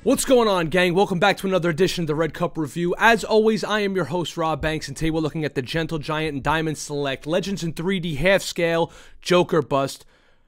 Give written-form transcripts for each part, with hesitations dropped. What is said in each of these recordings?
What's going on, gang? Welcome back to another edition of the Red Cup Review. As always, I am your host, Rob Banks, and today we're looking at the Gentle Giant and Diamond Select Legends in 3D half-scale Joker bust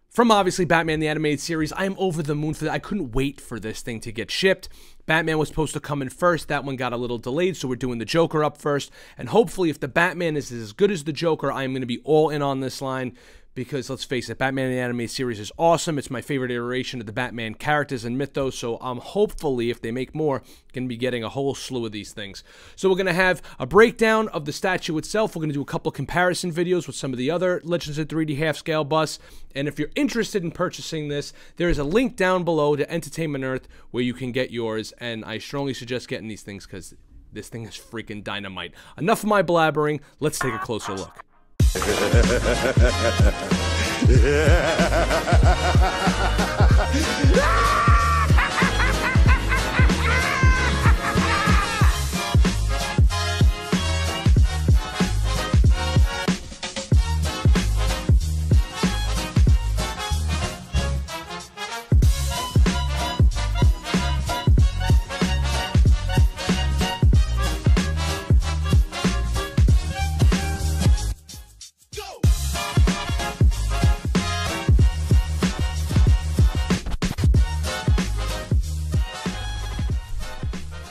from, obviously, Batman the Animated Series. I am over the moon for that. I couldn't wait for this thing to get shipped. Batman was supposed to come in first. That one got a little delayed, so we're doing the Joker up first. And hopefully, if the Batman is as good as the Joker, I am going to be all in on this line. Because, let's face it, Batman the Animated Series is awesome. It's my favorite iteration of the Batman characters and mythos, so I'm hopefully, if they make more, going to be getting a whole slew of these things. So we're going to have a breakdown of the statue itself. We're going to do a couple comparison videos with some of the other Legends in 3D half-scale busts. And if you're interested in purchasing this, there is a link down below to Entertainment Earth where you can get yours, and I strongly suggest getting these things because this thing is freaking dynamite. Enough of my blabbering. Let's take a closer look.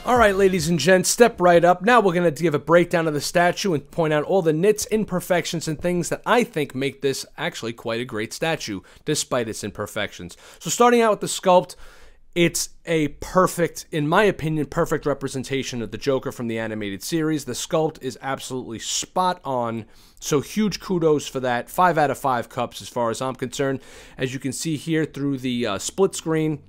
Alright, ladies and gents, step right up. Now we're going to give a breakdown of the statue and point out all the nits, imperfections, and things that I think make this actually quite a great statue, despite its imperfections. So starting out with the sculpt, it's a perfect, in my opinion, perfect representation of the Joker from the animated series. The sculpt is absolutely spot on, so huge kudos for that. 5 out of 5 cups as far as I'm concerned. As you can see here through the split screen,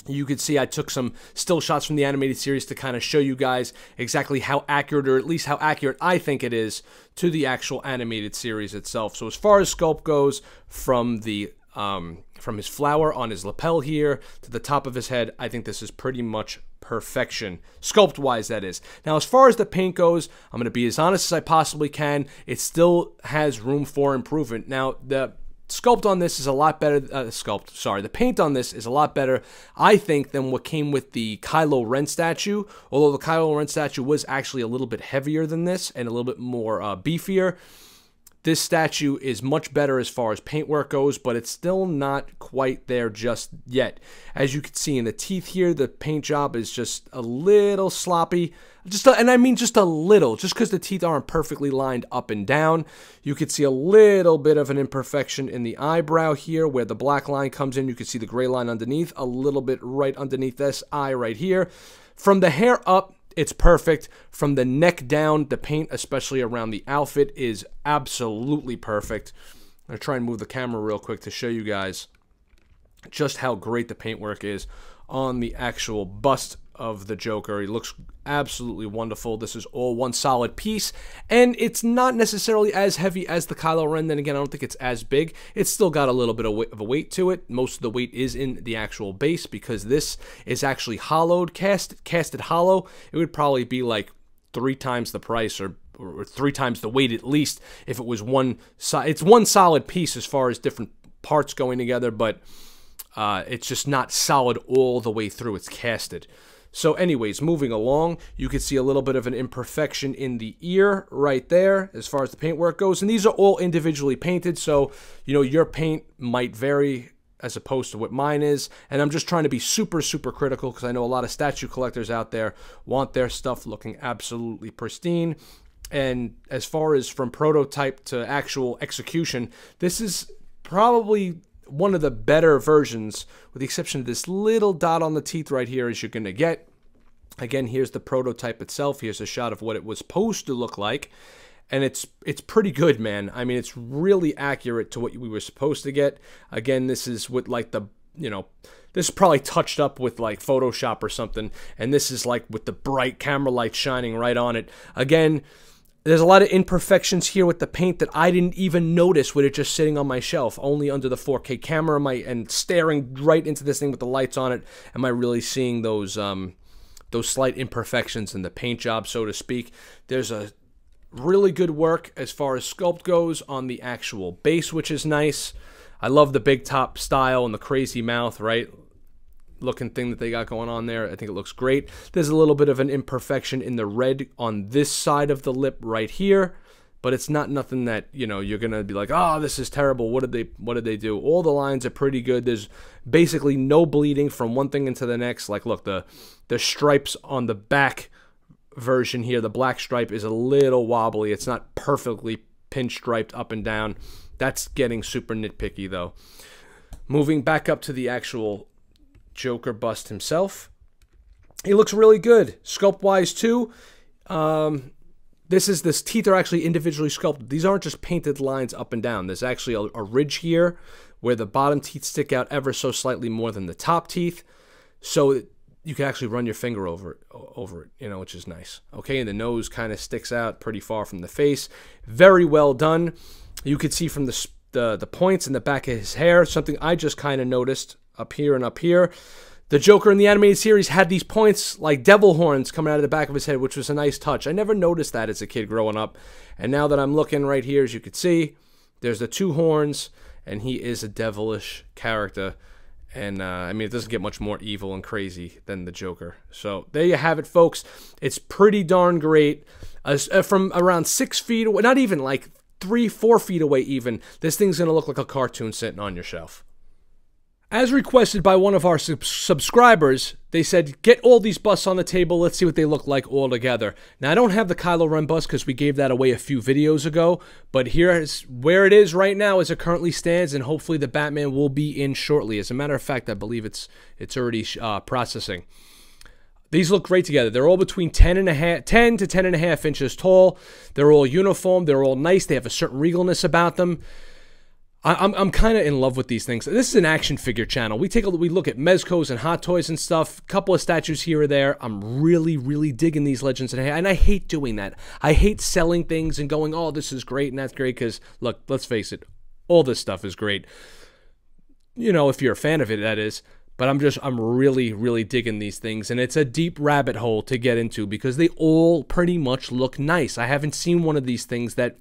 you could see I took some still shots from the animated series to kind of show you guys exactly how accurate, or at least how accurate I think it is, to the actual animated series itself. So as far as sculpt goes, from his flower on his lapel here to the top of his head, I think this is pretty much perfection, sculpt-wise, that is. Now, as far as the paint goes, I'm going to be as honest as I possibly can. It still has room for improvement. Now, the sculpt on this is a lot better, the paint on this is a lot better, I think, than what came with the Kylo Ren statue. Although the Kylo Ren statue was actually a little bit heavier than this and a little bit more beefier. This statue is much better as far as paintwork goes, but it's still not quite there just yet. As you can see in the teeth here, the paint job is just a little sloppy. And I mean just a little, just because the teeth aren't perfectly lined up and down. You could see a little bit of an imperfection in the eyebrow here where the black line comes in. You can see the gray line underneath, a little bit right underneath this eye right here. From the hair up, it's perfect. From the neck down, the paint, especially around the outfit, is absolutely perfect. I'm going to try and move the camera real quick to show you guys just how great the paintwork is on the actual bust of the Joker. He looks absolutely wonderful. This is all one solid piece, and it's not necessarily as heavy as the Kylo Ren. Then again, I don't think it's as big. It's still got a little bit of a weight to it. Most of the weight is in the actual base because this is actually hollowed, casted hollow. It would probably be like 3 times the price, or 3 times the weight at least, if it was it's one solid piece as far as different parts going together, but it's just not solid all the way through. It's casted. So anyways, moving along, you can see a little bit of an imperfection in the ear right there as far as the paintwork goes. And these are all individually painted, so, you know, your paint might vary as opposed to what mine is. And I'm just trying to be super, super critical because I know a lot of statue collectors out there want their stuff looking absolutely pristine. And as far as from prototype to actual execution, this is probably one of the better versions, with the exception of this little dot on the teeth right here, as you're going to get. Again, here's the prototype itself. Here's a shot of what it was supposed to look like. And it's pretty good, man. I mean, it's really accurate to what we were supposed to get. Again, this is with like the, you know, this is probably touched up with like Photoshop or something. And this is like with the bright camera light shining right on it. Again, there's a lot of imperfections here with the paint that I didn't even notice with it just sitting on my shelf. Only under the 4K camera and staring right into this thing with the lights on it am I really seeing those those slight imperfections in the paint job, so to speak. There's a really good work as far as sculpt goes on the actual base, which is nice. I love the big top style and the crazy mouth, right? Looking thing that they got going on there. I think it looks great. There's a little bit of an imperfection in the red on this side of the lip right here, but it's not nothing that, you know, you're gonna be like, oh, this is terrible. What did they do? All the lines are pretty good. There's basically no bleeding from one thing into the next. Like, look, the stripes on the back version here, the black stripe is a little wobbly. It's not perfectly pinstriped up and down. That's getting super nitpicky though. Moving back up to the actual Joker bust himself, he looks really good sculpt wise too. This teeth are actually individually sculpted. These aren't just painted lines up and down. There's actually a ridge here where the bottom teeth stick out ever so slightly more than the top teeth, so you can actually run your finger over it, you know, which is nice. Okay, and the nose kind of sticks out pretty far from the face. Very well done. You could see from the points in the back of his hair, something I just kind of noticed up here and up here. The Joker in the animated series had these points like devil horns coming out of the back of his head, which was a nice touch. I never noticed that as a kid growing up. And now that I'm looking right here, as you can see, there's the two horns, and he is a devilish character. And, I mean, it doesn't get much more evil and crazy than the Joker. So, there you have it, folks. It's pretty darn great. From around 6 feet away, not even like 3-4 feet away even, this thing's going to look like a cartoon sitting on your shelf. As requested by one of our subscribers, they said, get all these busts on the table, let's see what they look like all together. Now, I don't have the Kylo Ren bust because we gave that away a few videos ago, but here's where it is right now as it currently stands, and hopefully the Batman will be in shortly. As a matter of fact, I believe it's already processing. These look great together. They're all between 10 to 10.5 inches tall. They're all uniform. They're all nice. They have a certain regalness about them. I'm kind of in love with these things. This is an action figure channel. We look at Mezcos and Hot Toys and stuff. A couple of statues here or there. I'm really digging these Legends, and I hate doing that. I hate selling things and going, oh, this is great and that's great, because look, let's face it, all this stuff is great. You know, if you're a fan of it, that is. But I'm really digging these things, and it's a deep rabbit hole to get into because they all pretty much look nice. I haven't seen one of these things that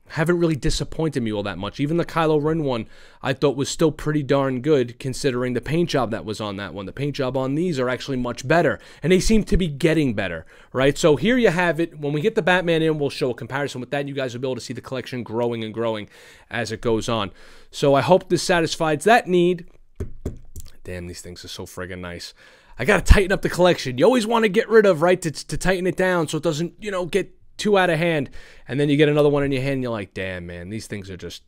haven't really disappointed me all that much. Even the Kylo Ren one I thought was still pretty darn good considering the paint job that was on that one. The paint job on these are actually much better, and they seem to be getting better, right? So here you have it. When we get the Batman in, we'll show a comparison with that, and you guys will be able to see the collection growing and growing as it goes on. So I hope this satisfies that need. Damn, these things are so friggin' nice. I gotta tighten up the collection. You always want to get rid of, right, to tighten it down so it doesn't, you know, get too out of hand, and then you get another one in your hand and you're like, damn, man, these things are just,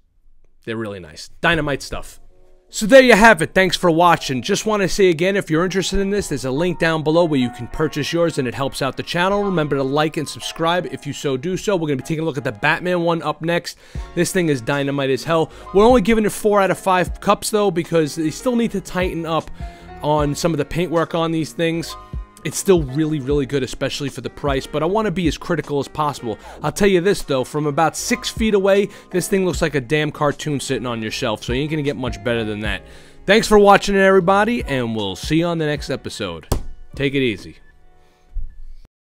they're really nice. Dynamite stuff. So there you have it. Thanks for watching. Just want to say again, if you're interested in this, there's a link down below where you can purchase yours, and it helps out the channel. Remember to like and subscribe if you so do so. We're going to be taking a look at the Batman one up next. This thing is dynamite as hell. We're only giving it 4 out of 5 cups though, because they still need to tighten up on some of the paintwork on these things. It's still really good, especially for the price, but I want to be as critical as possible. I'll tell you this, though, from about 6 feet away, this thing looks like a damn cartoon sitting on your shelf, so you ain't going to get much better than that. Thanks for watching, everybody, and we'll see you on the next episode. Take it easy.